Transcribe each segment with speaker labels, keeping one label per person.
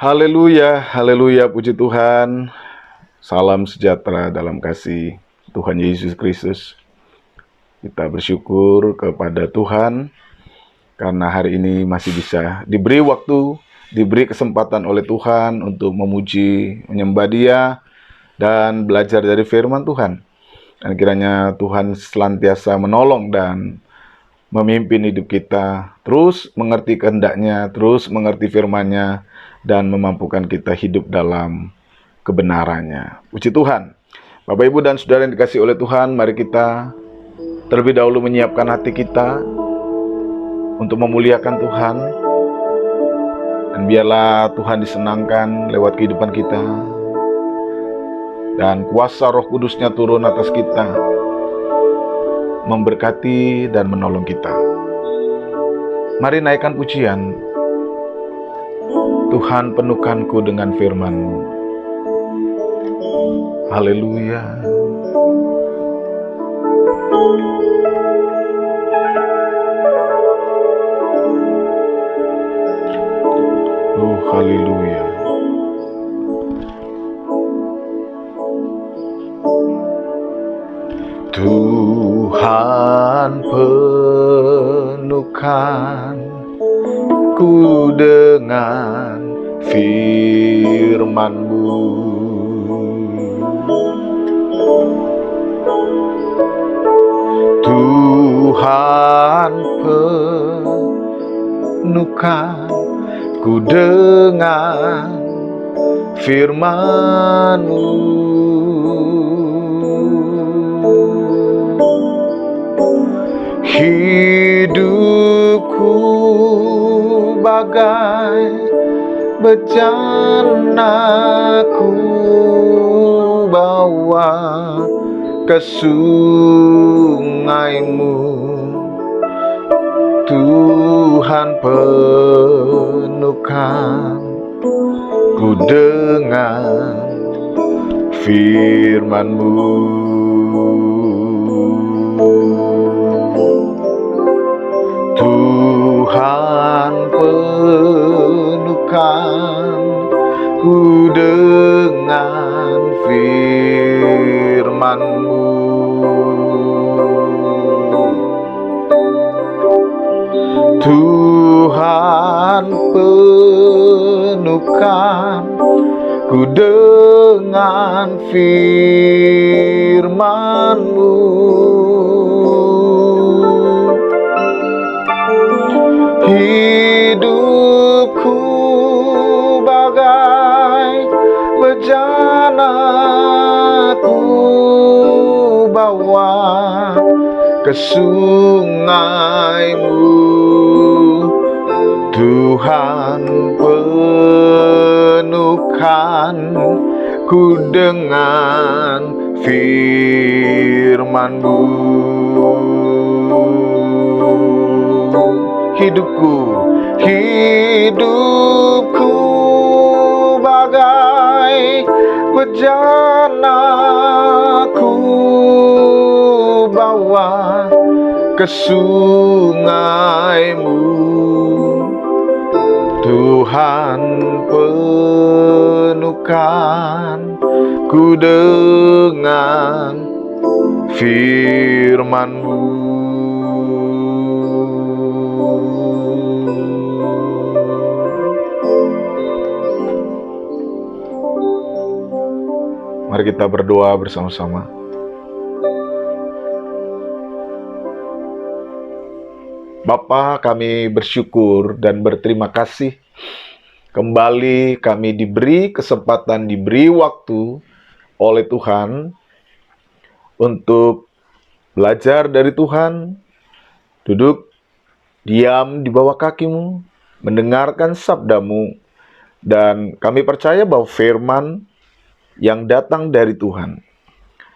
Speaker 1: Haleluya, haleluya, puji Tuhan. Salam sejahtera dalam kasih Tuhan Yesus Kristus. Kita bersyukur kepada Tuhan karena hari ini masih bisa diberi waktu, diberi kesempatan oleh Tuhan untuk memuji, menyembah Dia, dan belajar dari firman Tuhan. Dan kiranya Tuhan senantiasa menolong dan memimpin hidup kita, terus mengerti kehendak-Nya, terus mengerti firman-Nya, dan memampukan kita hidup dalam kebenarannya. Puji Tuhan. Bapak, Ibu, dan Saudara yang dikasihi oleh Tuhan, mari kita terlebih dahulu menyiapkan hati kita untuk memuliakan Tuhan. Dan biarlah Tuhan disenangkan lewat kehidupan kita. Dan kuasa Roh Kudus-Nya turun atas kita, memberkati dan menolong kita. Mari naikkan pujian. Tuhan, penuhkanku dengan firman-Mu. Haleluya. Haleluya. Tuhan, penuhkanku dengan firman-Mu. Tuhan, penuhkanku dengan firman-Mu. Hidupku bagai bejana, ku bawa ke sungai-Mu. Tuhan, penuhkanku dengan firman-Mu. Tuhan, penuhkanku dengan firman-Mu. Tuhan, penuhkanku dengan firman-Mu. Hidupku bagai bejana, ku bawa ke sungai-Mu. Tuhan, penuhkanku dengan firman-Mu. Hidupku bagai bejana, ku bawa ke sungai-Mu. Tuhan, penuhkanku dengan firman-Mu. Mari kita berdoa bersama-sama. Bapa, kami bersyukur dan berterima kasih. Kembali kami diberi kesempatan, diberi waktu oleh Tuhan untuk belajar dari Tuhan, duduk diam di bawah kaki-Mu, mendengarkan sabda-Mu, dan kami percaya bahwa firman yang datang dari Tuhan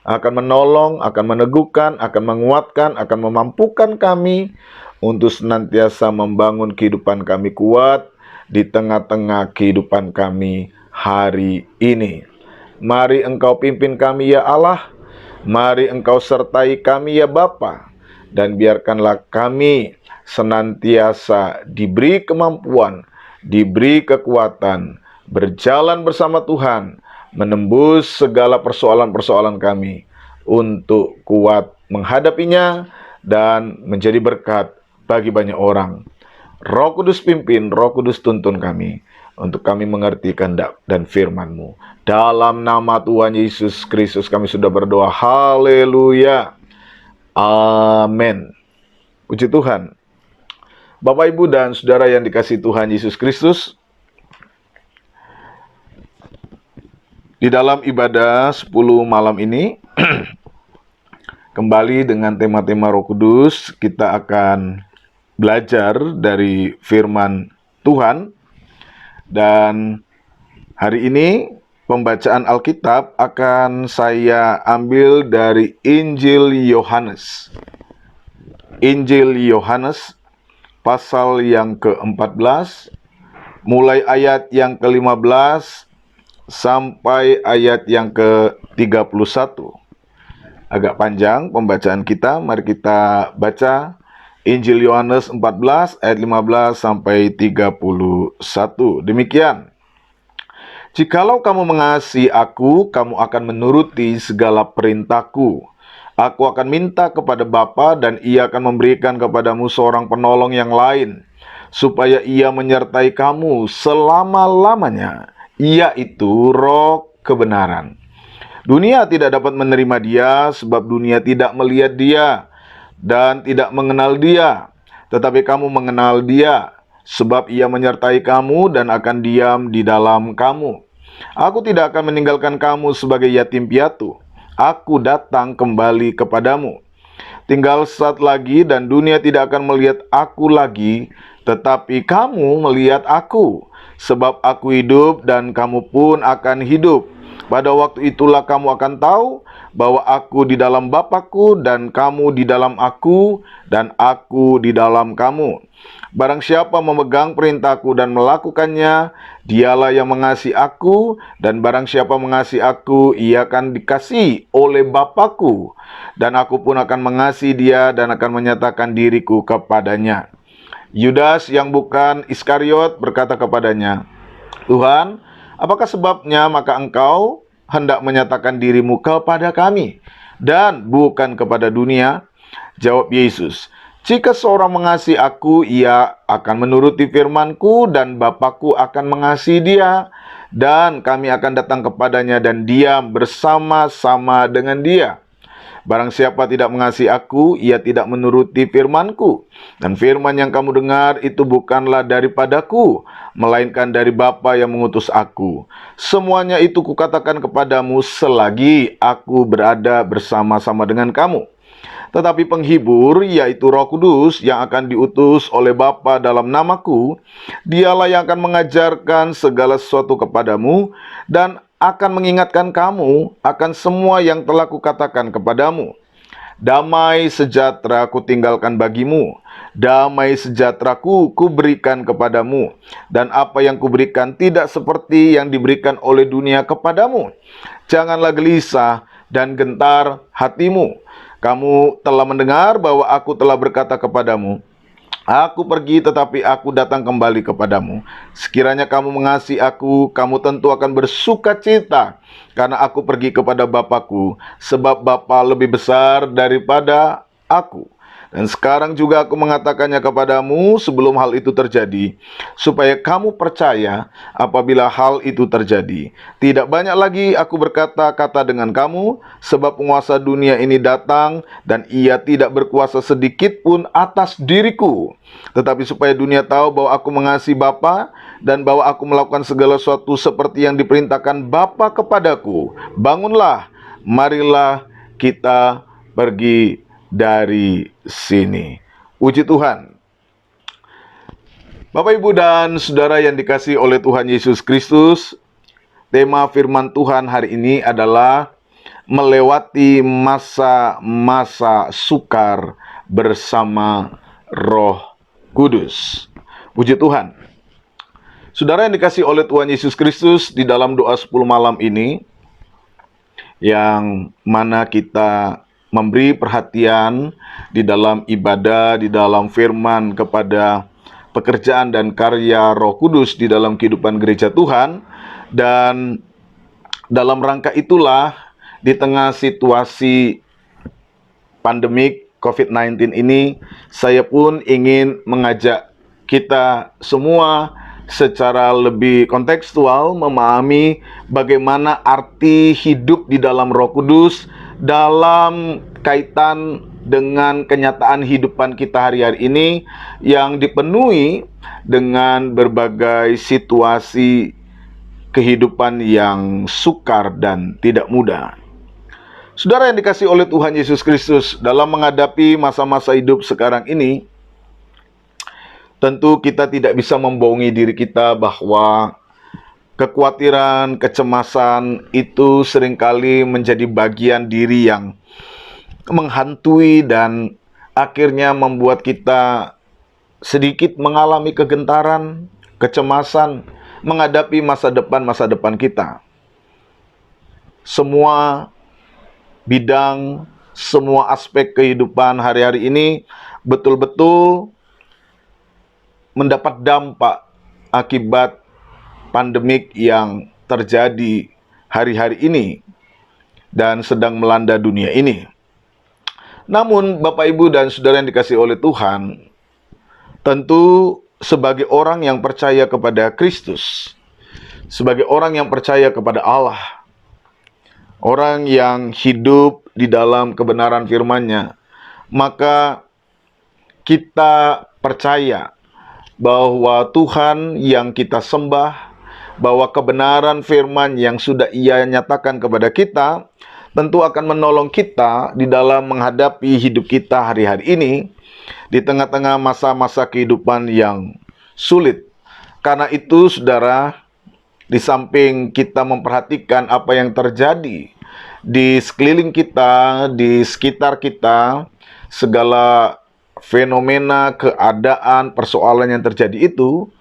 Speaker 1: akan menolong, akan meneguhkan, akan menguatkan, akan memampukan kami untuk senantiasa membangun kehidupan kami kuat di tengah-tengah kehidupan kami hari ini. Mari Engkau pimpin kami ya Allah, mari Engkau sertai kami ya Bapa, dan biarkanlah kami senantiasa diberi kemampuan, diberi kekuatan, berjalan bersama Tuhan, menembus segala persoalan-persoalan kami, untuk kuat menghadapinya dan menjadi berkat bagi banyak orang. Roh Kudus pimpin, Roh Kudus tuntun kami, untuk kami mengerti kehendak dan firman-Mu. Dalam nama Tuhan Yesus Kristus kami sudah berdoa. Haleluya. Amin. Puji Tuhan. Bapak, Ibu, dan Saudara yang dikasihi Tuhan Yesus Kristus, di dalam ibadah 10 malam ini, kembali dengan tema-tema Roh Kudus, kita akan belajar dari firman Tuhan. Dan hari ini pembacaan Alkitab akan saya ambil dari Injil Yohanes. Injil Yohanes pasal yang ke-14, mulai ayat yang ke-15 sampai ayat yang ke-31. Agak panjang pembacaan kita, mari kita baca Injil Yohanes 14 ayat 15 sampai 31. Demikian. Jikalau kamu mengasihi aku, kamu akan menuruti segala perintahku. Aku akan minta kepada Bapa dan Ia akan memberikan kepadamu seorang penolong yang lain, supaya Ia menyertai kamu selama-lamanya, yaitu Roh kebenaran. Dunia tidak dapat menerima Dia, sebab dunia tidak melihat Dia dan tidak mengenal Dia. Tetapi kamu mengenal Dia, sebab Ia menyertai kamu dan akan diam di dalam kamu. Aku tidak akan meninggalkan kamu sebagai yatim piatu. Aku datang kembali kepadamu. Tinggal sesaat lagi dan dunia tidak akan melihat aku lagi, tetapi kamu melihat aku. Sebab aku hidup dan kamu pun akan hidup. Pada waktu itulah kamu akan tahu bahwa aku di dalam Bapa-Ku dan kamu di dalam aku dan aku di dalam kamu. Barang siapa memegang perintahku dan melakukannya, dialah yang mengasihi aku, dan barang siapa mengasihi aku, ia akan dikasihi oleh Bapa-Ku, dan aku pun akan mengasihi dia dan akan menyatakan diriku kepadanya. Yudas yang bukan Iskariot berkata kepadanya, Tuhan, apakah sebabnya maka engkau hendak menyatakan dirimu kepada kami dan bukan kepada dunia? Jawab Yesus, jika seorang mengasihi aku, ia akan menuruti firman-Ku dan Bapa-Ku akan mengasihi dia, dan kami akan datang kepadanya dan diam bersama-sama dengan dia. Barang siapa tidak mengasihi aku, ia tidak menuruti firman-Ku. Dan firman yang kamu dengar itu bukanlah daripadaku, melainkan dari Bapa yang mengutus aku. Semuanya itu kukatakan kepadamu selagi aku berada bersama-sama dengan kamu. Tetapi penghibur, yaitu Roh Kudus yang akan diutus oleh Bapa dalam namaku, dialah yang akan mengajarkan segala sesuatu kepadamu dan akan mengingatkan kamu akan semua yang telah kukatakan kepadamu. Damai sejahtera kutinggalkan bagimu, damai sejahteraku kuberikan kepadamu, dan apa yang kuberikan tidak seperti yang diberikan oleh dunia kepadamu. Janganlah gelisah dan gentar hatimu. Kamu telah mendengar bahwa aku telah berkata kepadamu, aku pergi tetapi aku datang kembali kepadamu. Sekiranya kamu mengasihi aku, kamu tentu akan bersuka cita, karena aku pergi kepada Bapa-Ku, sebab Bapa lebih besar daripada aku. Dan sekarang juga aku mengatakannya kepadamu sebelum hal itu terjadi, supaya kamu percaya apabila hal itu terjadi. Tidak banyak lagi aku berkata-kata dengan kamu, sebab penguasa dunia ini datang, dan ia tidak berkuasa sedikit pun atas diriku. Tetapi supaya dunia tahu bahwa aku mengasihi Bapa, dan bahwa aku melakukan segala sesuatu seperti yang diperintahkan Bapa kepadaku. Bangunlah, marilah kita pergi dari sini. Puji Tuhan. Bapak, Ibu, dan Saudara yang dikasihi oleh Tuhan Yesus Kristus, tema firman Tuhan hari ini adalah melewati masa-masa sukar bersama Roh Kudus. Puji Tuhan. Saudara yang dikasihi oleh Tuhan Yesus Kristus, di dalam doa 10 malam ini, yang mana kita memberi perhatian di dalam ibadah, di dalam firman kepada pekerjaan dan karya Roh Kudus di dalam kehidupan gereja Tuhan, Dan dalam rangka itulah, di tengah situasi pandemik COVID-19 ini, saya pun ingin mengajak kita semua secara lebih kontekstual memahami bagaimana arti hidup di dalam Roh Kudus dalam kaitan dengan kenyataan hidupan kita hari-hari ini yang dipenuhi dengan berbagai situasi kehidupan yang sukar dan tidak mudah. Saudara yang dikasihi oleh Tuhan Yesus Kristus, dalam menghadapi masa-masa hidup sekarang ini, tentu kita tidak bisa membohongi diri kita bahwa kekhawatiran, kecemasan itu seringkali menjadi bagian diri yang menghantui dan akhirnya membuat kita sedikit mengalami kegentaran, kecemasan, menghadapi masa depan kita. Semua bidang, semua aspek kehidupan hari-hari ini betul-betul mendapat dampak akibat pandemik yang terjadi hari-hari ini dan sedang melanda dunia ini. Namun, Bapak, Ibu, dan Saudara yang dikasihi oleh Tuhan, tentu sebagai orang yang percaya kepada Kristus, sebagai orang yang percaya kepada Allah, orang yang hidup di dalam kebenaran firman-Nya, maka kita percaya bahwa Tuhan yang kita sembah, bahwa kebenaran firman yang sudah Ia nyatakan kepada kita, tentu akan menolong kita di dalam menghadapi hidup kita hari-hari ini, di tengah-tengah masa-masa kehidupan yang sulit. Karena itu, saudara, di samping kita memperhatikan apa yang terjadi di sekeliling kita, di sekitar kita, segala fenomena, keadaan, persoalan yang terjadi itu,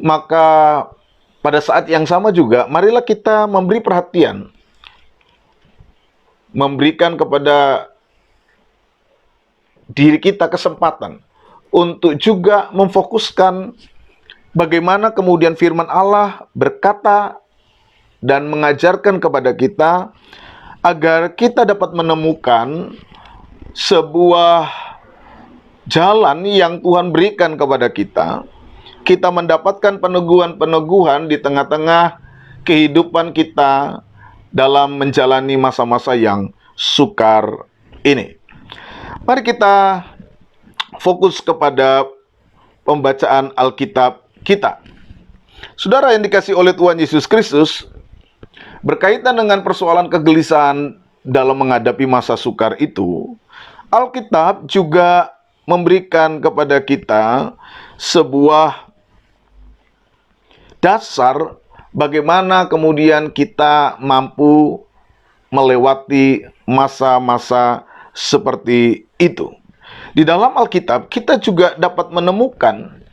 Speaker 1: maka pada saat yang sama juga, marilah kita memberi perhatian, memberikan kepada diri kita kesempatan untuk juga memfokuskan bagaimana kemudian firman Allah berkata dan mengajarkan kepada kita agar kita dapat menemukan sebuah jalan yang Tuhan berikan kepada kita. Kita mendapatkan peneguhan-peneguhan di tengah-tengah kehidupan kita dalam menjalani masa-masa yang sukar ini. Mari kita fokus kepada pembacaan Alkitab kita. Saudara yang dikasihi oleh Tuhan Yesus Kristus, berkaitan dengan persoalan kegelisahan dalam menghadapi masa sukar itu, Alkitab juga memberikan kepada kita sebuah dasar bagaimana kemudian kita mampu melewati masa-masa seperti itu. Di dalam Alkitab kita juga dapat menemukan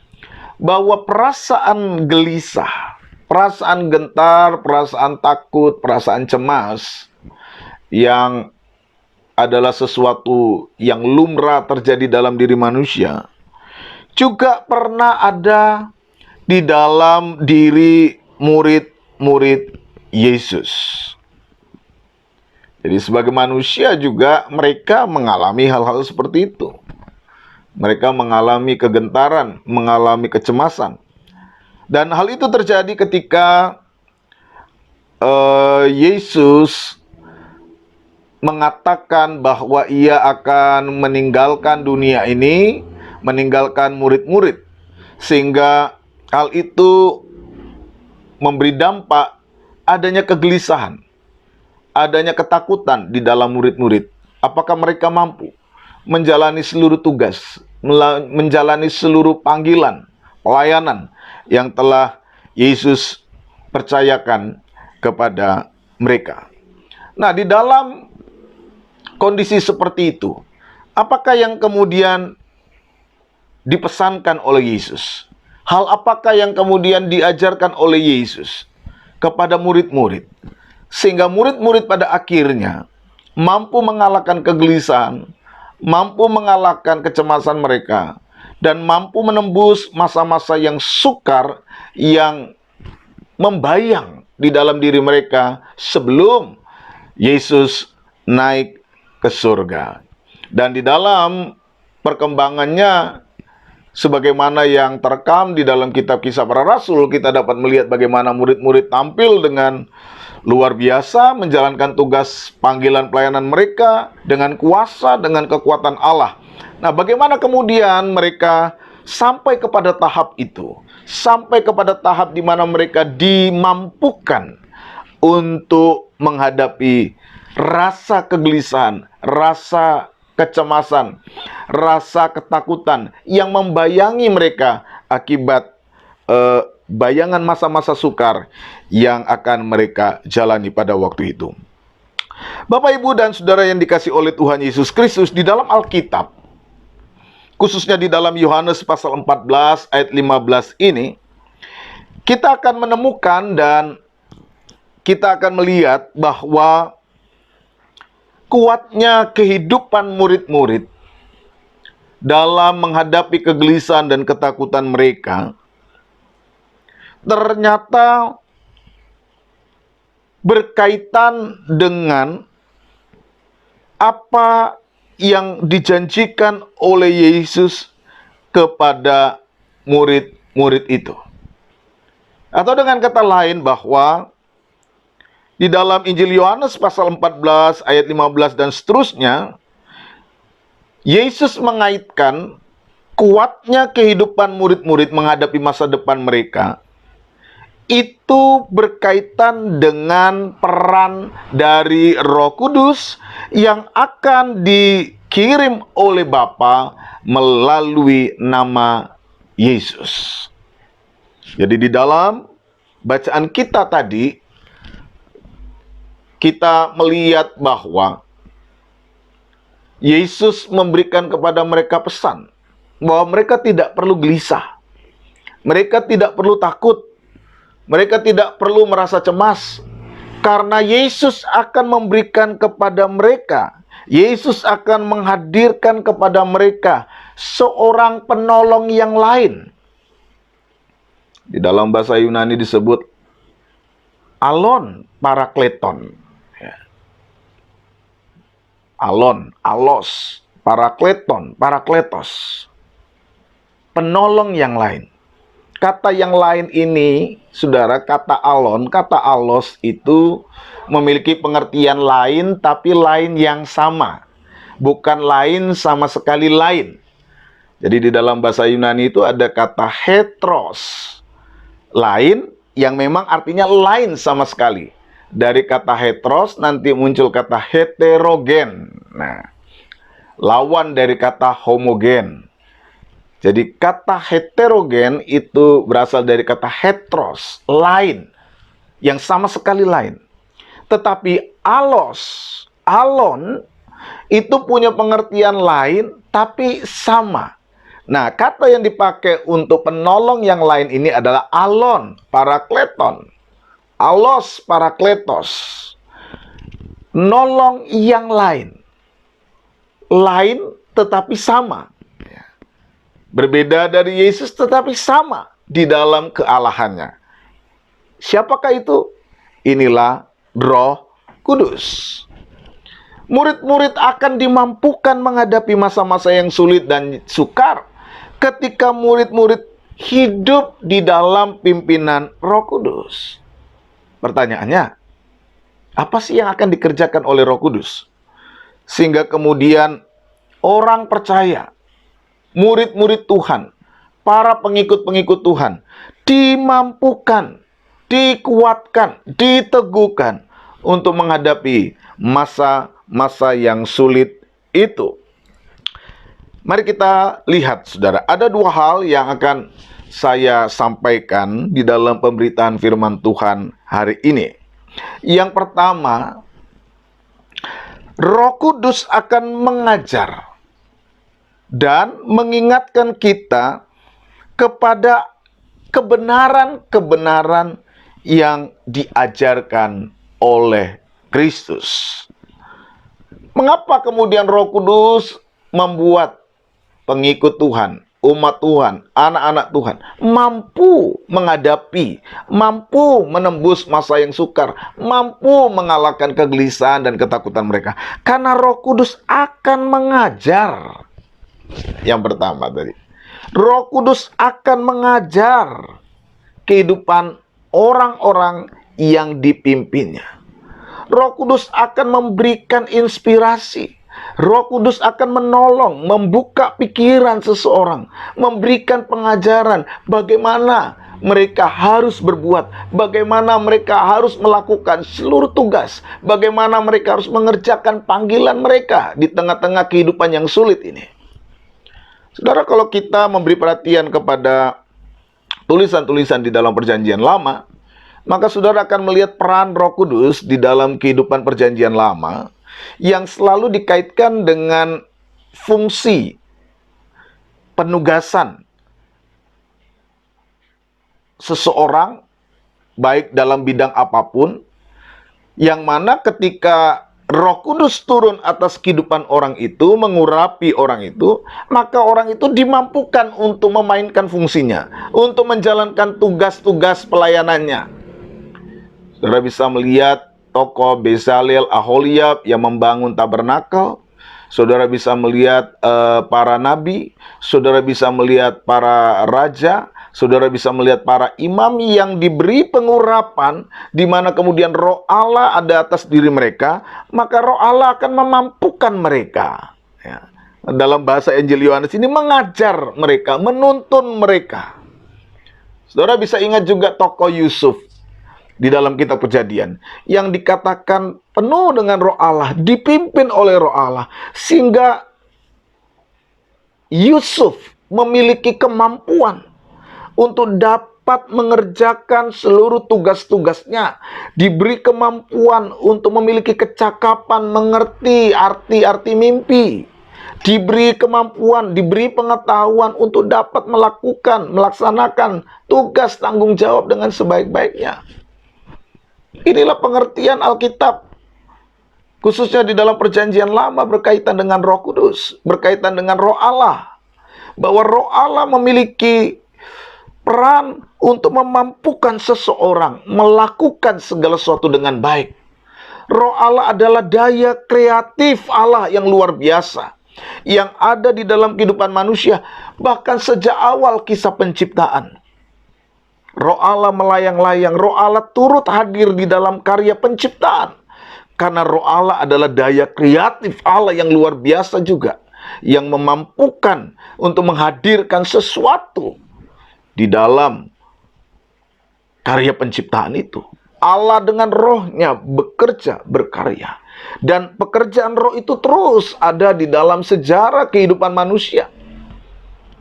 Speaker 1: bahwa perasaan gelisah, perasaan gentar, perasaan takut, perasaan cemas yang adalah sesuatu yang lumrah terjadi dalam diri manusia, juga pernah ada di dalam diri murid-murid Yesus. Jadi sebagai manusia juga mereka mengalami hal-hal seperti itu. Mereka mengalami kegentaran, mengalami kecemasan. Dan hal itu terjadi ketika Yesus mengatakan bahwa Ia akan meninggalkan dunia ini, meninggalkan murid-murid. Sehingga hal itu memberi dampak adanya kegelisahan, adanya ketakutan di dalam murid-murid. Apakah mereka mampu menjalani seluruh tugas, menjalani seluruh panggilan, pelayanan yang telah Yesus percayakan kepada mereka. Nah, di dalam kondisi seperti itu, apakah yang kemudian dipesankan oleh Yesus? Hal apakah yang kemudian diajarkan oleh Yesus kepada murid-murid? Sehingga murid-murid pada akhirnya mampu mengalahkan kegelisahan, mampu mengalahkan kecemasan mereka, dan mampu menembus masa-masa yang sukar, yang membayang di dalam diri mereka sebelum Yesus naik ke surga. Dan di dalam perkembangannya, sebagaimana yang terekam di dalam kitab Kisah Para Rasul, kita dapat melihat bagaimana murid-murid tampil dengan luar biasa menjalankan tugas panggilan pelayanan mereka dengan kuasa, dengan kekuatan Allah. Nah, bagaimana kemudian mereka sampai kepada tahap itu? Sampai kepada tahap di mana mereka dimampukan untuk menghadapi rasa kegelisahan, rasa kecemasan, rasa ketakutan yang membayangi mereka akibat bayangan masa-masa sukar yang akan mereka jalani pada waktu itu. Bapak, Ibu, dan Saudara yang dikasihi oleh Tuhan Yesus Kristus, di dalam Alkitab, khususnya di dalam Yohanes pasal 14 ayat 15 ini, kita akan menemukan dan kita akan melihat bahwa kuatnya kehidupan murid-murid dalam menghadapi kegelisahan dan ketakutan mereka ternyata berkaitan dengan apa yang dijanjikan oleh Yesus kepada murid-murid itu. Atau dengan kata lain, bahwa di dalam Injil Yohanes pasal 14 ayat 15 dan seterusnya, Yesus mengaitkan kuatnya kehidupan murid-murid menghadapi masa depan mereka itu berkaitan dengan peran dari Roh Kudus yang akan dikirim oleh Bapa melalui nama Yesus. Jadi di dalam bacaan kita tadi, kita melihat bahwa Yesus memberikan kepada mereka pesan bahwa mereka tidak perlu gelisah, mereka tidak perlu takut, mereka tidak perlu merasa cemas, karena Yesus akan memberikan kepada mereka, Yesus akan menghadirkan kepada mereka seorang penolong yang lain. Di dalam bahasa Yunani disebut alon parakleton. Alon, alos, parakleton, parakletos. Penolong yang lain. Kata yang lain ini, saudara, kata alon, kata alos itu memiliki pengertian lain, tapi lain yang sama. Bukan lain sama sekali lain. Jadi di dalam bahasa Yunani itu ada kata heteros. Lain yang memang artinya lain sama sekali. Dari kata heteros nanti muncul kata heterogen. Nah, lawan dari kata homogen. Jadi kata heterogen itu berasal dari kata heteros, lain, yang sama sekali lain. Tetapi alos, alon, itu punya pengertian lain, tapi sama. Nah, kata yang dipakai untuk penolong yang lain ini adalah alon, parakleton, alos, parakletos. Nolong yang lain. Lain tetapi sama. Berbeda dari Yesus tetapi sama di dalam kealahannya. Siapakah itu? Inilah Roh Kudus. Murid-murid akan dimampukan menghadapi masa-masa yang sulit dan sukar ketika murid-murid hidup di dalam pimpinan Roh Kudus. Pertanyaannya, apa sih yang akan dikerjakan oleh Roh Kudus sehingga kemudian orang percaya, murid-murid Tuhan, para pengikut-pengikut Tuhan, dimampukan, dikuatkan, diteguhkan untuk menghadapi masa-masa yang sulit itu? Mari kita lihat, saudara, ada dua hal yang akan saya sampaikan di dalam pemberitaan firman Tuhan hari ini. Yang pertama, Roh Kudus akan mengajar dan mengingatkan kita kepada kebenaran-kebenaran yang diajarkan oleh Kristus. Mengapa kemudian Roh Kudus membuat pengikut Tuhan, umat Tuhan, anak-anak Tuhan, mampu menghadapi, mampu menembus masa yang sukar, mampu mengalahkan kegelisahan dan ketakutan mereka. Karena Roh Kudus akan mengajar. Yang pertama tadi, Roh Kudus akan mengajar kehidupan orang-orang yang dipimpinnya. Roh Kudus akan memberikan inspirasi. Roh Kudus akan menolong, membuka pikiran seseorang, memberikan pengajaran bagaimana mereka harus berbuat, bagaimana mereka harus melakukan seluruh tugas, bagaimana mereka harus mengerjakan panggilan mereka di tengah-tengah kehidupan yang sulit ini. Saudara, kalau kita memberi perhatian kepada tulisan-tulisan di dalam Perjanjian Lama, maka saudara akan melihat peran Roh Kudus di dalam kehidupan Perjanjian Lama yang selalu dikaitkan dengan fungsi penugasan seseorang, baik dalam bidang apapun, yang mana ketika Roh Kudus turun atas kehidupan orang itu, mengurapi orang itu, maka orang itu dimampukan untuk memainkan fungsinya, untuk menjalankan tugas-tugas pelayanannya. Saudara bisa melihat tokoh Bezalel, Aholiab yang membangun tabernakel. Saudara bisa melihat para nabi. Saudara bisa melihat para raja. Saudara bisa melihat para imam yang diberi pengurapan, di mana kemudian Roh Allah ada atas diri mereka, maka Roh Allah akan memampukan mereka. Ya. Dalam bahasa Injil Yohanes ini mengajar mereka, menuntun mereka. Saudara bisa ingat juga tokoh Yusuf di dalam kitab Kejadian yang dikatakan penuh dengan Roh Allah, dipimpin oleh Roh Allah, sehingga Yusuf memiliki kemampuan untuk dapat mengerjakan seluruh tugas-tugasnya, diberi kemampuan untuk memiliki kecakapan mengerti arti-arti mimpi, diberi kemampuan, diberi pengetahuan untuk dapat melaksanakan tugas tanggung jawab dengan sebaik-baiknya. Inilah pengertian Alkitab, khususnya di dalam Perjanjian Lama berkaitan dengan Roh Kudus, berkaitan dengan Roh Allah. Bahwa Roh Allah memiliki peran untuk memampukan seseorang melakukan segala sesuatu dengan baik. Roh Allah adalah daya kreatif Allah yang luar biasa, yang ada di dalam kehidupan manusia, bahkan sejak awal kisah penciptaan. Roh Allah melayang-layang, Roh Allah turut hadir di dalam karya penciptaan. Karena Roh Allah adalah daya kreatif Allah yang luar biasa juga, yang memampukan untuk menghadirkan sesuatu di dalam karya penciptaan itu. Allah dengan rohnya bekerja, berkarya. Dan pekerjaan roh itu terus ada di dalam sejarah kehidupan manusia.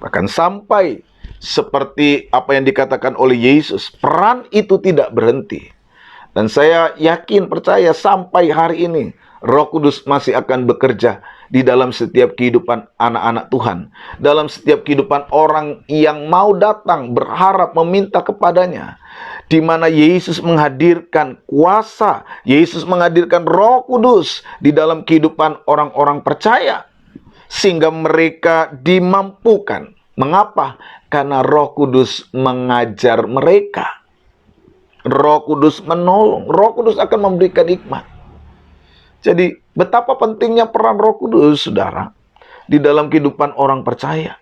Speaker 1: Bahkan sampai seperti apa yang dikatakan oleh Yesus, peran itu tidak berhenti. Dan saya yakin, percaya sampai hari ini Roh Kudus masih akan bekerja di dalam setiap kehidupan anak-anak Tuhan, dalam setiap kehidupan orang yang mau datang berharap meminta kepadanya, di mana Yesus menghadirkan kuasa, Yesus menghadirkan Roh Kudus di dalam kehidupan orang-orang percaya, sehingga mereka dimampukan. Mengapa? Karena Roh Kudus mengajar mereka. Roh Kudus menolong. Roh Kudus akan memberikan hikmat. Jadi, betapa pentingnya peran Roh Kudus, saudara, di dalam kehidupan orang percaya.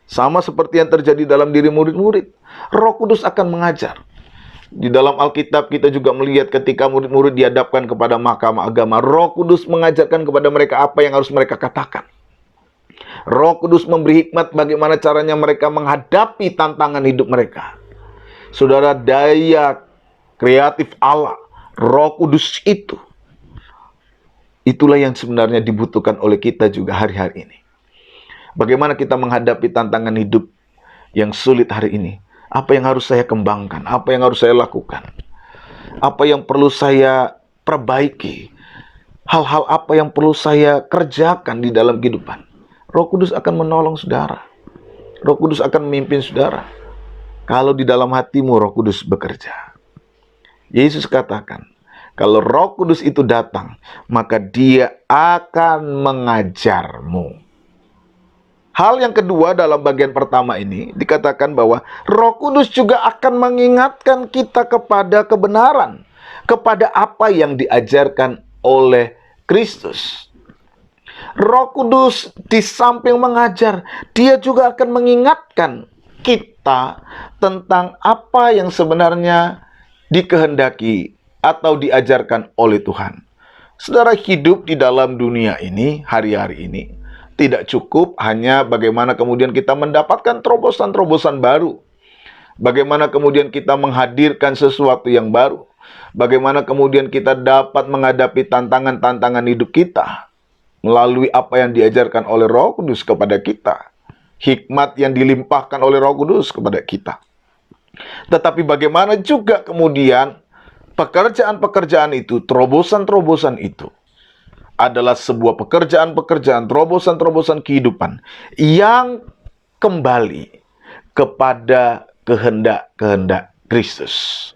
Speaker 1: Sama seperti yang terjadi dalam diri murid-murid. Roh Kudus akan mengajar. Di dalam Alkitab kita juga melihat ketika murid-murid dihadapkan kepada mahkamah agama, Roh Kudus mengajarkan kepada mereka apa yang harus mereka katakan. Roh Kudus memberi hikmat bagaimana caranya mereka menghadapi tantangan hidup mereka. Saudara, daya kreatif Allah, Roh Kudus itu, itulah yang sebenarnya dibutuhkan oleh kita juga hari-hari ini. Bagaimana kita menghadapi tantangan hidup yang sulit hari ini? Apa yang harus saya kembangkan? Apa yang harus saya lakukan? Apa yang perlu saya perbaiki? Hal-hal apa yang perlu saya kerjakan di dalam kehidupan? Roh Kudus akan menolong saudara. Roh Kudus akan memimpin saudara. Kalau di dalam hatimu Roh Kudus bekerja. Yesus katakan, kalau Roh Kudus itu datang, maka Dia akan mengajarmu. Hal yang kedua dalam bagian pertama ini dikatakan bahwa Roh Kudus juga akan mengingatkan kita kepada kebenaran, kepada apa yang diajarkan oleh Kristus. Roh Kudus di samping mengajar, dia juga akan mengingatkan kita tentang apa yang sebenarnya dikehendaki atau diajarkan oleh Tuhan. Saudara, hidup di dalam dunia ini, hari-hari ini, tidak cukup hanya bagaimana kemudian kita mendapatkan terobosan-terobosan baru. Bagaimana kemudian kita menghadirkan sesuatu yang baru. Bagaimana kemudian kita dapat menghadapi tantangan-tantangan hidup kita melalui apa yang diajarkan oleh Roh Kudus kepada kita. Hikmat yang dilimpahkan oleh Roh Kudus kepada kita. Tetapi bagaimana juga kemudian pekerjaan-pekerjaan itu, terobosan-terobosan itu adalah sebuah pekerjaan-pekerjaan, terobosan-terobosan kehidupan yang kembali kepada kehendak-kehendak Kristus.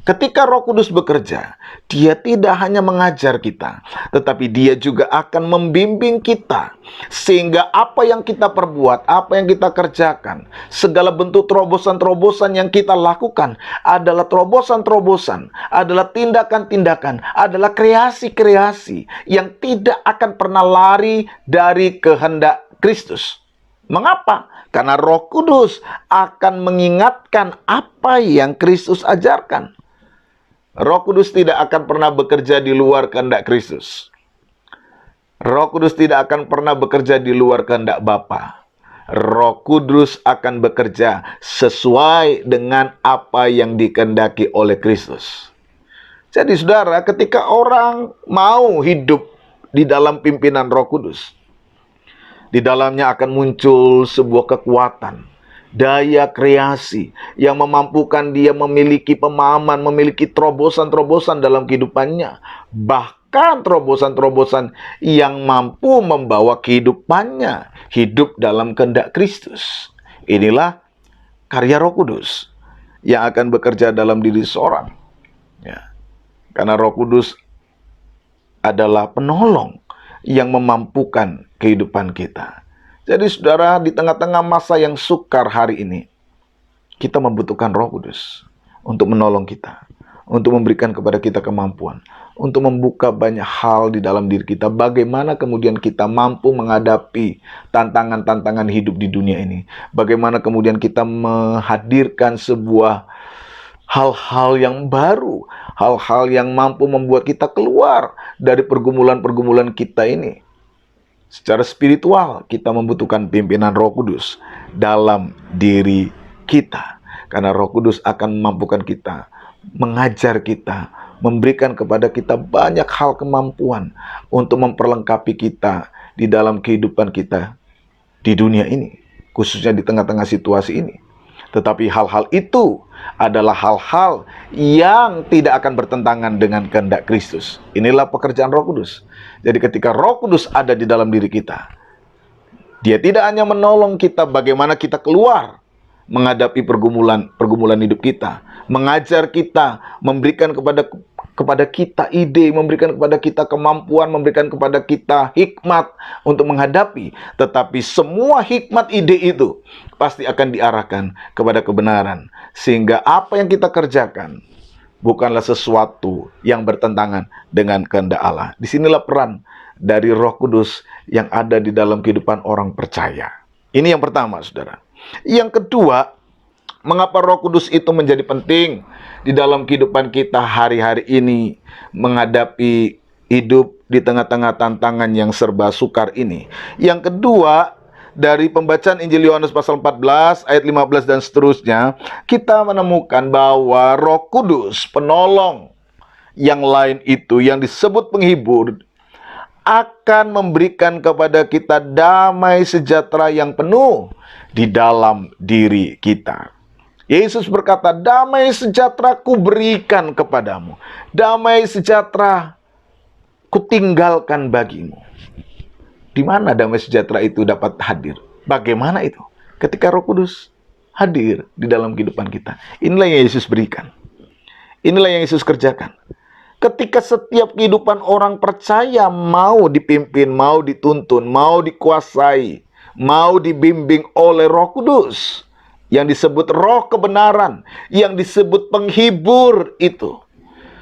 Speaker 1: Ketika Roh Kudus bekerja, dia tidak hanya mengajar kita, tetapi dia juga akan membimbing kita. Sehingga apa yang kita perbuat, apa yang kita kerjakan, segala bentuk terobosan-terobosan yang kita lakukan adalah terobosan-terobosan, adalah tindakan-tindakan, adalah kreasi-kreasi yang tidak akan pernah lari dari kehendak Kristus. Mengapa? Karena Roh Kudus akan mengingatkan apa yang Kristus ajarkan. Roh Kudus tidak akan pernah bekerja di luar kehendak Kristus. Roh Kudus tidak akan pernah bekerja di luar kehendak Bapa. Roh Kudus akan bekerja sesuai dengan apa yang dikehendaki oleh Kristus. Jadi saudara, ketika orang mau hidup di dalam pimpinan Roh Kudus, di dalamnya akan muncul sebuah kekuatan, daya kreasi yang memampukan dia memiliki pemahaman, memiliki terobosan-terobosan dalam kehidupannya. Bahkan terobosan-terobosan yang mampu membawa kehidupannya hidup dalam kehendak Kristus. Inilah karya Roh Kudus yang akan bekerja dalam diri seorang. Ya. Karena Roh Kudus adalah penolong yang memampukan kehidupan kita. Jadi saudara, di tengah-tengah masa yang sukar hari ini, kita membutuhkan Roh Kudus untuk menolong kita, untuk memberikan kepada kita kemampuan, untuk membuka banyak hal di dalam diri kita. Bagaimana kemudian kita mampu menghadapi tantangan-tantangan hidup di dunia ini. Bagaimana kemudian kita menghadirkan sebuah hal-hal yang baru, hal-hal yang mampu membuat kita keluar dari pergumulan-pergumulan kita ini. Secara spiritual, kita membutuhkan pimpinan Roh Kudus dalam diri kita. Karena Roh Kudus akan memampukan kita, mengajar kita, memberikan kepada kita banyak hal kemampuan untuk memperlengkapi kita di dalam kehidupan kita di dunia ini, khususnya di tengah-tengah situasi ini. Tetapi hal-hal itu adalah hal-hal yang tidak akan bertentangan dengan kehendak Kristus. Inilah pekerjaan Roh Kudus. Jadi ketika Roh Kudus ada di dalam diri kita, dia tidak hanya menolong kita bagaimana kita keluar menghadapi pergumulan hidup kita, mengajar kita, memberikan kepada kita ide, memberikan kepada kita kemampuan, memberikan kepada kita hikmat untuk menghadapi. Tetapi semua hikmat ide itu pasti akan diarahkan kepada kebenaran. Sehingga apa yang kita kerjakan bukanlah sesuatu yang bertentangan dengan kehendak Allah. Disinilah peran dari Roh Kudus yang ada di dalam kehidupan orang percaya. Ini yang pertama, saudara. Yang kedua, mengapa Roh Kudus itu menjadi penting di dalam kehidupan kita hari-hari ini menghadapi hidup di tengah-tengah tantangan yang serba sukar ini. Yang kedua, dari pembacaan Injil Yohanes pasal 14 ayat 15 dan seterusnya, kita menemukan bahwa Roh Kudus, penolong yang lain itu yang disebut penghibur, akan memberikan kepada kita damai sejahtera yang penuh di dalam diri kita. Yesus berkata, damai sejahtera ku berikan kepadamu, damai sejahtera ku tinggalkan bagimu. Di mana damai sejahtera itu dapat hadir? Bagaimana itu? Ketika Roh Kudus hadir di dalam kehidupan kita. Inilah yang Yesus berikan. Inilah yang Yesus kerjakan. Ketika setiap kehidupan orang percaya mau dipimpin, mau dituntun, mau dikuasai, mau dibimbing oleh Roh Kudus, yang disebut roh kebenaran, yang disebut penghibur itu,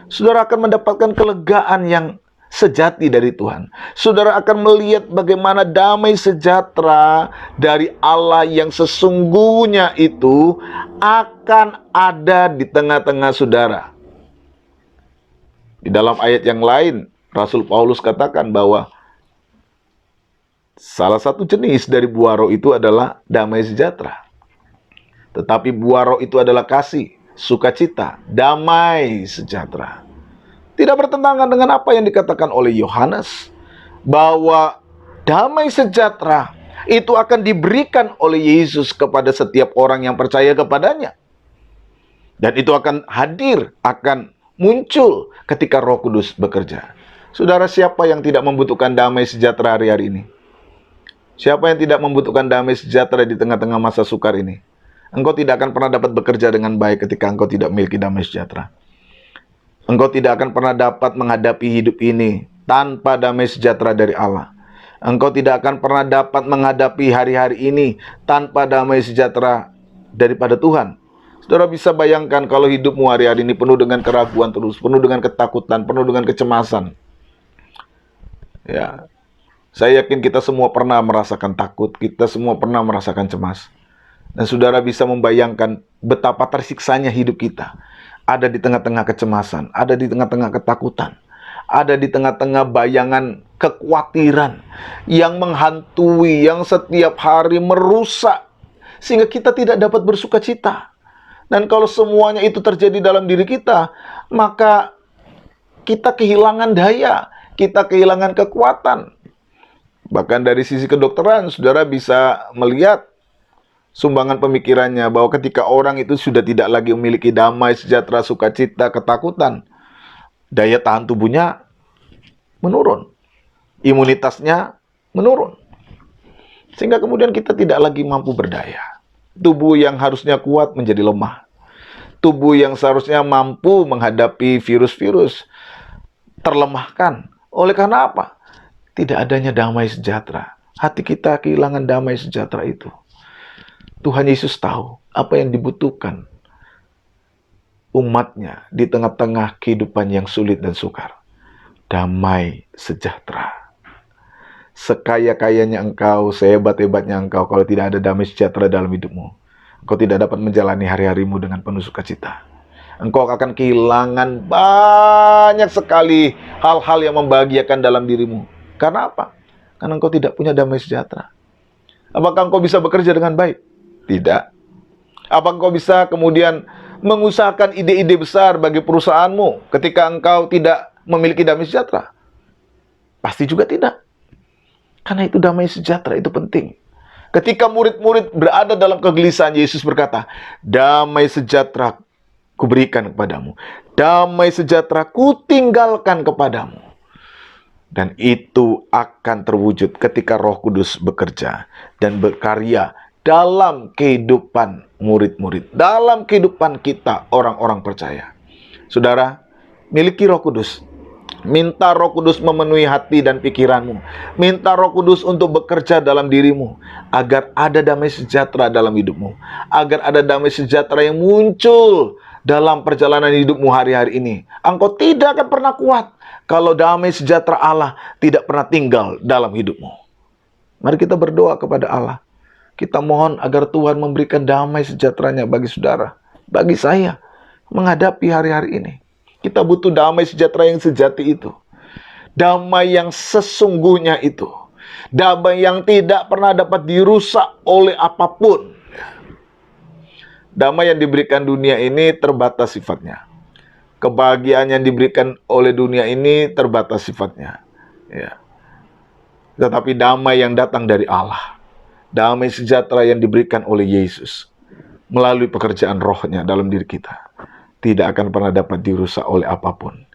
Speaker 1: saudara akan mendapatkan kelegaan yang sejati dari Tuhan. Saudara akan melihat bagaimana damai sejahtera dari Allah yang sesungguhnya itu akan ada di tengah-tengah saudara. Di dalam ayat yang lain, Rasul Paulus katakan bahwa salah satu jenis dari buah roh itu adalah damai sejahtera. Tetapi buah roh itu adalah kasih, sukacita, damai sejahtera. Tidak bertentangan dengan apa yang dikatakan oleh Yohanes, bahwa damai sejahtera itu akan diberikan oleh Yesus kepada setiap orang yang percaya kepadanya. Dan itu akan hadir, akan muncul ketika Roh Kudus bekerja. Saudara, siapa yang tidak membutuhkan damai sejahtera hari-hari ini? Siapa yang tidak membutuhkan damai sejahtera di tengah-tengah masa sukar ini? Engkau tidak akan pernah dapat bekerja dengan baik ketika engkau tidak memiliki damai sejahtera. Engkau tidak akan pernah dapat menghadapi hidup ini tanpa damai sejahtera dari Allah. Engkau tidak akan pernah dapat menghadapi hari-hari ini tanpa damai sejahtera daripada Tuhan. Saudara bisa bayangkan kalau hidupmu hari-hari ini penuh dengan keraguan terus, penuh dengan ketakutan, penuh dengan kecemasan. Ya, saya yakin kita semua pernah merasakan takut, kita semua pernah merasakan cemas. Dan saudara bisa membayangkan betapa tersiksanya hidup kita. Ada di tengah-tengah kecemasan, ada di tengah-tengah ketakutan, ada di tengah-tengah bayangan kekhawatiran yang menghantui, yang setiap hari merusak, sehingga kita tidak dapat bersuka cita. Dan kalau semuanya itu terjadi dalam diri kita, maka kita kehilangan daya, kita kehilangan kekuatan. Bahkan dari sisi kedokteran, saudara bisa melihat sumbangan pemikirannya bahwa ketika orang itu sudah tidak lagi memiliki damai, sejahtera, sukacita, ketakutan, daya tahan tubuhnya menurun, imunitasnya menurun, sehingga kemudian kita tidak lagi mampu berdaya. Tubuh yang harusnya kuat menjadi lemah. Tubuh yang seharusnya mampu menghadapi virus-virus terlemahkan. Oleh karena apa? Tidak adanya damai sejahtera. Hati kita kehilangan damai sejahtera itu. Tuhan Yesus tahu apa yang dibutuhkan umatnya di tengah-tengah kehidupan yang sulit dan sukar. Damai sejahtera. Sekaya-kayanya engkau, sehebat-hebatnya engkau, kalau tidak ada damai sejahtera dalam hidupmu, engkau tidak dapat menjalani hari-harimu dengan penuh sukacita. Engkau akan kehilangan banyak sekali hal-hal yang membahagiakan dalam dirimu. Karena apa? Karena engkau tidak punya damai sejahtera. Apakah engkau bisa bekerja dengan baik? Tidak. Apakah engkau bisa kemudian mengusahakan ide-ide besar bagi perusahaanmu ketika engkau tidak memiliki damai sejahtera? Pasti juga tidak. Karena itu damai sejahtera itu penting. Ketika murid-murid berada dalam kegelisahan, Yesus berkata, damai sejahtera kuberikan kepadamu. Damai sejahtera kutinggalkan kepadamu. Dan itu akan terwujud ketika Roh Kudus bekerja dan berkarya dalam kehidupan murid-murid, dalam kehidupan kita orang-orang percaya. Saudara, miliki Roh Kudus. Minta Roh Kudus memenuhi hati dan pikiranmu. Minta Roh Kudus untuk bekerja dalam dirimu, agar ada damai sejahtera dalam hidupmu, agar ada damai sejahtera yang muncul dalam perjalanan hidupmu hari-hari ini. Engkau tidak akan pernah kuat kalau damai sejahtera Allah tidak pernah tinggal dalam hidupmu. Mari kita berdoa kepada Allah. Kita mohon agar Tuhan memberikan damai sejahteranya bagi saudara, bagi saya, menghadapi hari-hari ini. Kita butuh damai sejahtera yang sejati itu. Damai yang sesungguhnya itu. Damai yang tidak pernah dapat dirusak oleh apapun. Damai yang diberikan dunia ini terbatas sifatnya. Kebahagiaan yang diberikan oleh dunia ini terbatas sifatnya. Ya. Tetapi damai yang datang dari Allah. Damai sejahtera yang diberikan oleh Yesus melalui pekerjaan rohnya dalam diri kita, tidak akan pernah dapat dirusak oleh apapun.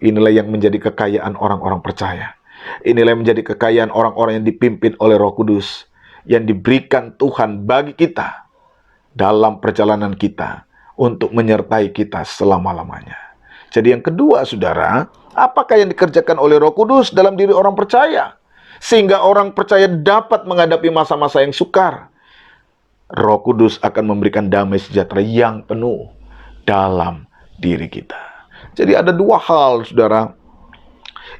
Speaker 1: Inilah yang menjadi kekayaan orang-orang percaya. Inilah yang menjadi kekayaan orang-orang yang dipimpin oleh Roh Kudus, yang diberikan Tuhan bagi kita dalam perjalanan kita untuk menyertai kita selama-lamanya. Jadi yang kedua, saudara, apakah yang dikerjakan oleh Roh Kudus dalam diri orang percaya? sehingga orang percaya dapat menghadapi masa-masa yang sukar. Roh Kudus akan memberikan damai sejahtera yang penuh dalam diri kita. Jadi ada dua hal, saudara,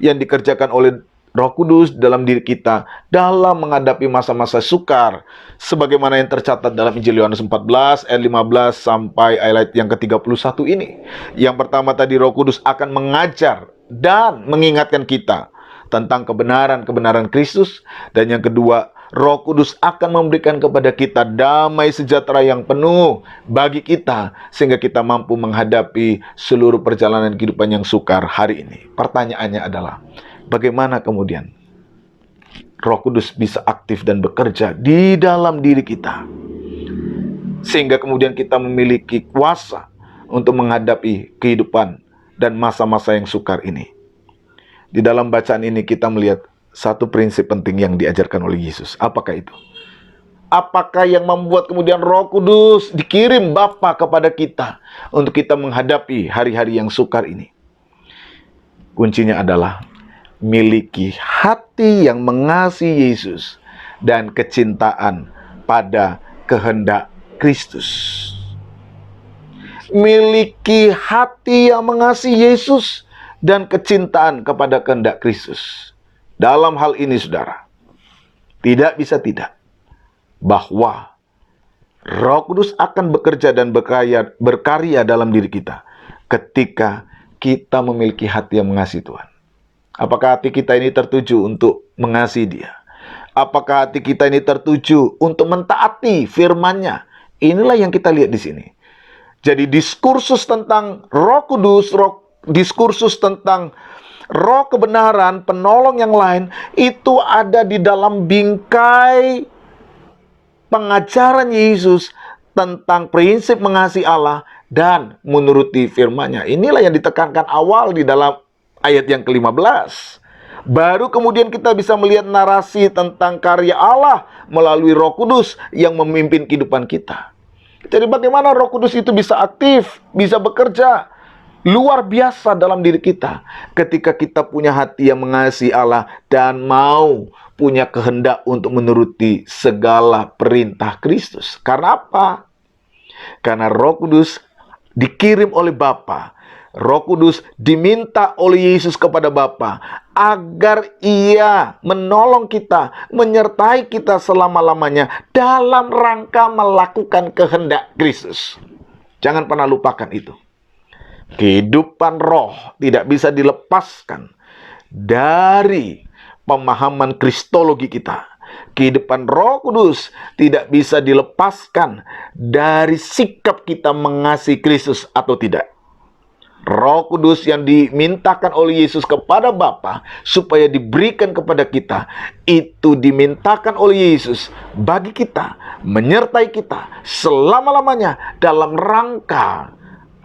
Speaker 1: yang dikerjakan oleh Roh Kudus dalam diri kita dalam menghadapi masa-masa sukar, sebagaimana yang tercatat dalam Injil Yohanes 14 ayat 15 sampai ayat yang ke-31 ini. Yang pertama tadi, Roh Kudus akan mengajar dan mengingatkan kita tentang kebenaran Kristus. Dan yang kedua, Roh Kudus akan memberikan kepada kita damai sejahtera yang penuh bagi kita, sehingga kita mampu menghadapi seluruh perjalanan kehidupan yang sukar hari ini. Pertanyaannya adalah, bagaimana kemudian Roh Kudus bisa aktif dan bekerja di dalam diri kita, sehingga kemudian kita memiliki kuasa untuk menghadapi kehidupan dan masa-masa yang sukar ini? Di dalam bacaan ini kita melihat satu prinsip penting yang diajarkan oleh Yesus. Apakah itu? Apakah yang membuat kemudian Roh Kudus dikirim Bapa kepada kita untuk kita menghadapi hari-hari yang sukar ini? Kuncinya adalah miliki hati yang mengasihi Yesus dan kecintaan pada kehendak Kristus. Miliki hati yang mengasihi Yesus dan kecintaan kepada kehendak Kristus. Dalam hal ini, saudara, tidak bisa tidak bahwa Roh Kudus akan bekerja dan berkarya dalam diri kita ketika kita memiliki hati yang mengasihi Tuhan. Apakah hati kita ini tertuju untuk mengasihi Dia? Apakah hati kita ini tertuju untuk mentaati firman-Nya? Inilah yang kita lihat di sini. Jadi diskursus tentang Roh Kudus, diskursus tentang Roh kebenaran, penolong yang lain, itu ada di dalam bingkai pengajaran Yesus tentang prinsip mengasihi Allah dan menuruti firman-Nya. Inilah yang ditekankan awal di dalam ayat yang ke-15. Baru kemudian kita bisa melihat narasi tentang karya Allah melalui Roh Kudus yang memimpin kehidupan kita. Jadi bagaimana Roh Kudus itu bisa aktif, bisa bekerja luar biasa dalam diri kita ketika kita punya hati yang mengasihi Allah dan mau punya kehendak untuk menuruti segala perintah Kristus. Karena apa? Karena Roh Kudus dikirim oleh Bapa. Roh Kudus diminta oleh Yesus kepada Bapa agar Ia menolong kita, menyertai kita selama-lamanya dalam rangka melakukan kehendak Kristus. Jangan pernah lupakan itu. Kehidupan roh tidak bisa dilepaskan dari pemahaman kristologi kita. Kehidupan Roh Kudus tidak bisa dilepaskan dari sikap kita mengasihi Kristus atau tidak. Roh Kudus yang dimintakan oleh Yesus kepada Bapa supaya diberikan kepada kita, itu dimintakan oleh Yesus bagi kita, menyertai kita selama-lamanya dalam rangka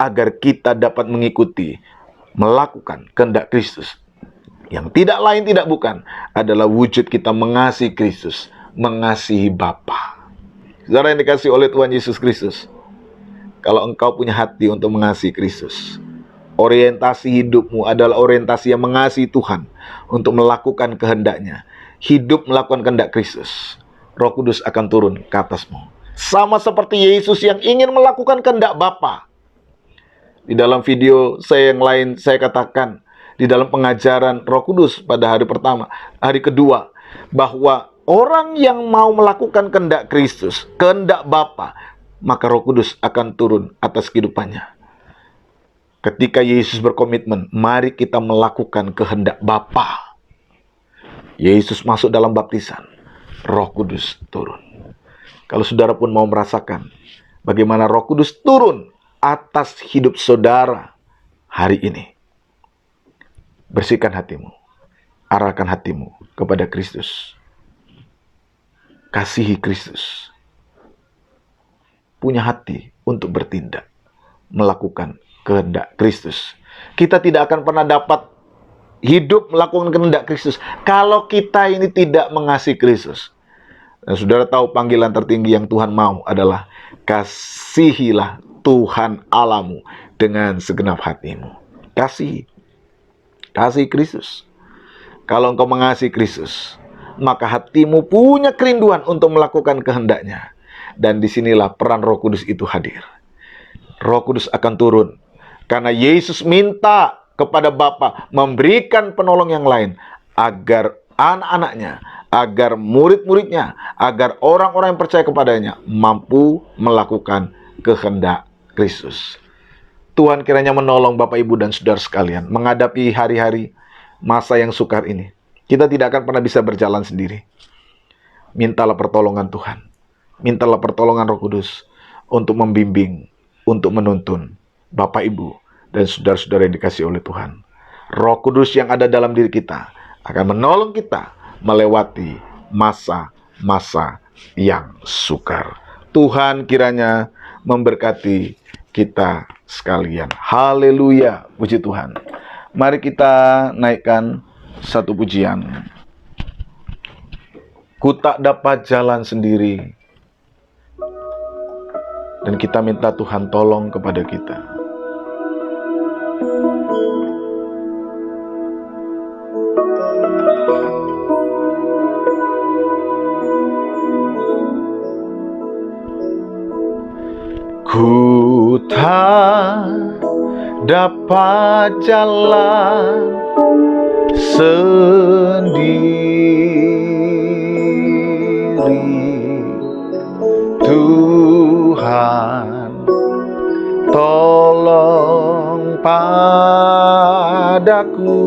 Speaker 1: agar kita dapat mengikuti, melakukan kehendak Kristus. Yang tidak lain tidak bukan adalah wujud kita mengasihi Kristus, mengasihi Bapa. Saudara yang dikasihi oleh Tuhan Yesus Kristus, kalau engkau punya hati untuk mengasihi Kristus, orientasi hidupmu adalah orientasi yang mengasihi Tuhan untuk melakukan kehendak-Nya, hidup melakukan kehendak Kristus, Roh Kudus akan turun ke atasmu. Sama seperti Yesus yang ingin melakukan kehendak Bapa. Di dalam video saya yang lain, saya katakan di dalam pengajaran Roh Kudus pada hari pertama, hari kedua, bahwa orang yang mau melakukan kehendak Kristus, kehendak Bapa, maka Roh Kudus akan turun atas kehidupannya. Ketika Yesus berkomitmen, mari kita melakukan kehendak Bapa. Yesus masuk dalam baptisan, Roh Kudus turun. Kalau saudara pun mau merasakan bagaimana Roh Kudus turun atas hidup saudara hari ini, bersihkan hatimu, arahkan hatimu kepada Kristus, kasihi Kristus, punya hati untuk bertindak, melakukan kehendak Kristus. Kita tidak akan pernah dapat hidup melakukan kehendak Kristus kalau kita ini tidak mengasihi Kristus. Dan saudara tahu panggilan tertinggi yang Tuhan mau adalah kasihilah Tuhan Allahmu dengan segenap hatimu. Kasih Kristus. Kalau engkau mengasihi Kristus, maka hatimu punya kerinduan untuk melakukan kehendaknya. Dan disinilah peran Roh Kudus itu hadir. Roh Kudus akan turun karena Yesus minta kepada Bapa memberikan penolong yang lain agar anak-anaknya, agar murid-muridnya, agar orang-orang yang percaya kepadanya mampu melakukan kehendak Kristus. Tuhan kiranya menolong Bapak, Ibu, dan saudara sekalian menghadapi hari-hari masa yang sukar ini. Kita tidak akan pernah bisa berjalan sendiri. Mintalah pertolongan Tuhan. Mintalah pertolongan Roh Kudus untuk membimbing, untuk menuntun Bapak, Ibu, dan saudara-saudara yang dikasihi oleh Tuhan. Roh Kudus yang ada dalam diri kita akan menolong kita melewati masa-masa yang sukar. Tuhan kiranya memberkati kita sekalian. Haleluya, puji Tuhan. Mari kita naikkan satu pujian. Ku tak dapat jalan sendiri. Dan kita minta Tuhan tolong kepada kita. Ku tak dapat jalan sendiri, Tuhan tolong padaku.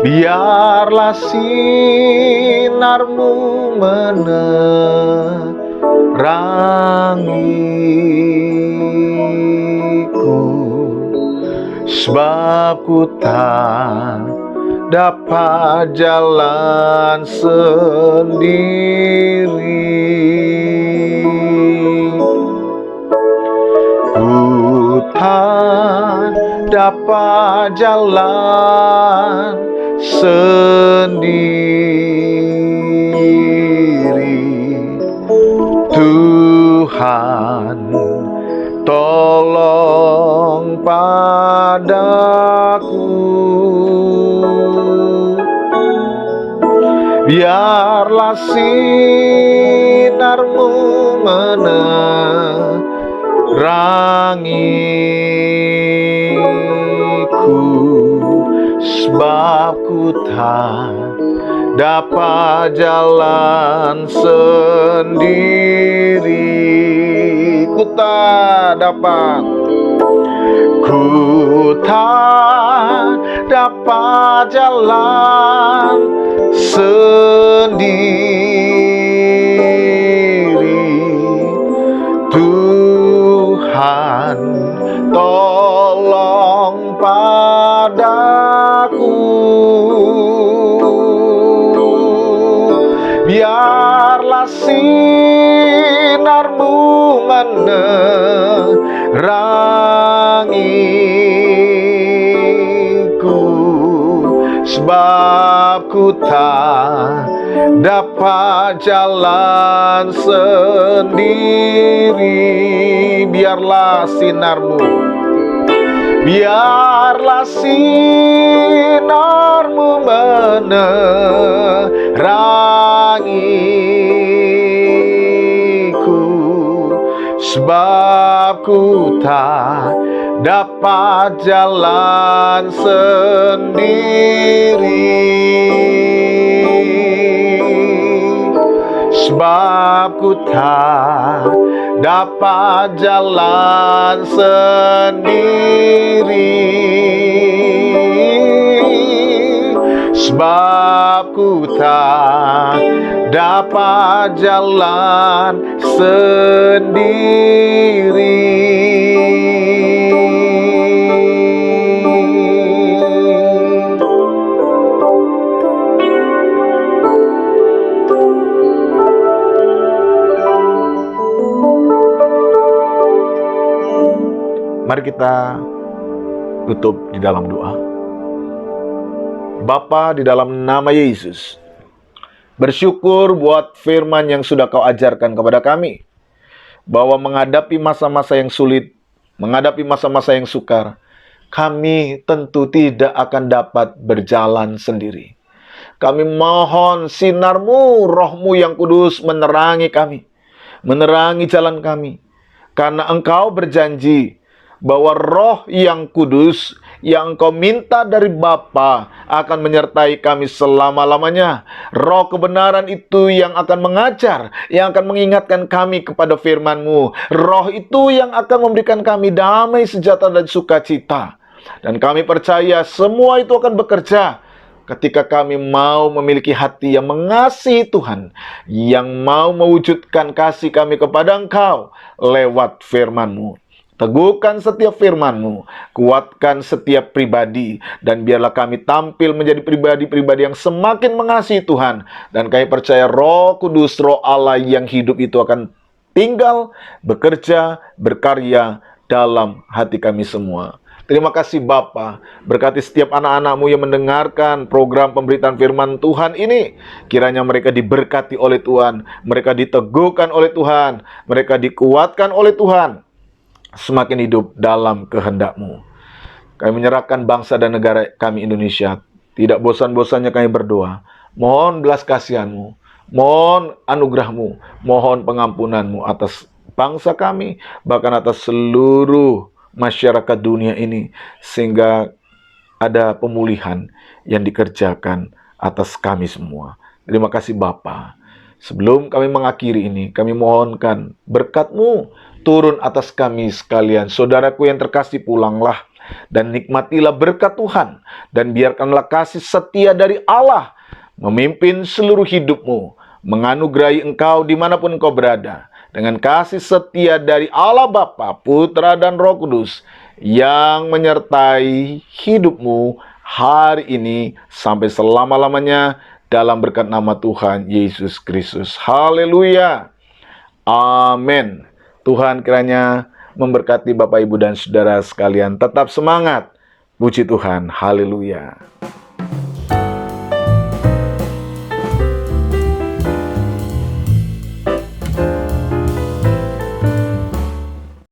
Speaker 1: Biarlah sinarmu menerangiku, sebab ku tak dapat jalan sendiri. Ku tak dapat jalan sendiri, Tuhan tolong padaku. Biarlah sinarmu menerangiku, sebab ku tak dapat jalan sendiri. Ku tak dapat jalan sendiri, Tuhan tolong padaku. Biarlah sinarmu menerangiku, sebab ku tak dapat jalan sendiri. Biarlah sinarmu menerangiku, sebab ku tak dapat jalan sendiri. Sebab ku tak dapat jalan sendiri. Sebab ku tak dapat jalan sendiri. Mari kita tutup di dalam doa. Bapa, di dalam nama Yesus, bersyukur buat firman yang sudah Kau ajarkan kepada kami, bahwa menghadapi masa-masa yang sulit, menghadapi masa-masa yang sukar, kami tentu tidak akan dapat berjalan sendiri. Kami mohon sinar-Mu, Roh-Mu yang kudus menerangi kami, menerangi jalan kami. Karena Engkau berjanji bahwa Roh yang kudus yang Engkau minta dari Bapa akan menyertai kami selama-lamanya. Roh kebenaran itu yang akan mengajar, yang akan mengingatkan kami kepada firman-Mu. Roh itu yang akan memberikan kami damai, sejahtera, dan sukacita. Dan kami percaya semua itu akan bekerja ketika kami mau memiliki hati yang mengasihi Tuhan, yang mau mewujudkan kasih kami kepada Engkau lewat firman-Mu. Teguhkan setiap firman-Mu, kuatkan setiap pribadi, dan biarlah kami tampil menjadi pribadi-pribadi yang semakin mengasihi Tuhan. Dan kami percaya Roh Kudus, Roh Allah yang hidup itu akan tinggal, bekerja, berkarya dalam hati kami semua. Terima kasih Bapa, berkati setiap anak-anak-Mu yang mendengarkan program pemberitaan firman Tuhan ini. Kiranya mereka diberkati oleh Tuhan, mereka diteguhkan oleh Tuhan, mereka dikuatkan oleh Tuhan, semakin hidup dalam kehendak-Mu. Kami menyerahkan bangsa dan negara kami Indonesia. Tidak bosan-bosannya kami berdoa. Mohon belas kasihan-Mu, mohon anugerah-Mu, mohon pengampunan-Mu atas bangsa kami, bahkan atas seluruh masyarakat dunia ini, sehingga ada pemulihan yang dikerjakan atas kami semua. Terima kasih Bapa. Sebelum kami mengakhiri ini, kami mohonkan berkat-Mu turun atas kami sekalian. Saudaraku yang terkasih, pulanglah dan nikmatilah berkat Tuhan, dan biarkanlah kasih setia dari Allah memimpin seluruh hidupmu, menganugerahi engkau dimanapun engkau berada, dengan kasih setia dari Allah Bapa, Putra, dan Roh Kudus yang menyertai hidupmu hari ini sampai selama-lamanya, dalam berkat nama Tuhan Yesus Kristus. Haleluya. Amin. Tuhan kiranya memberkati Bapak, Ibu, dan Saudara sekalian. Tetap semangat. Puji Tuhan. Haleluya.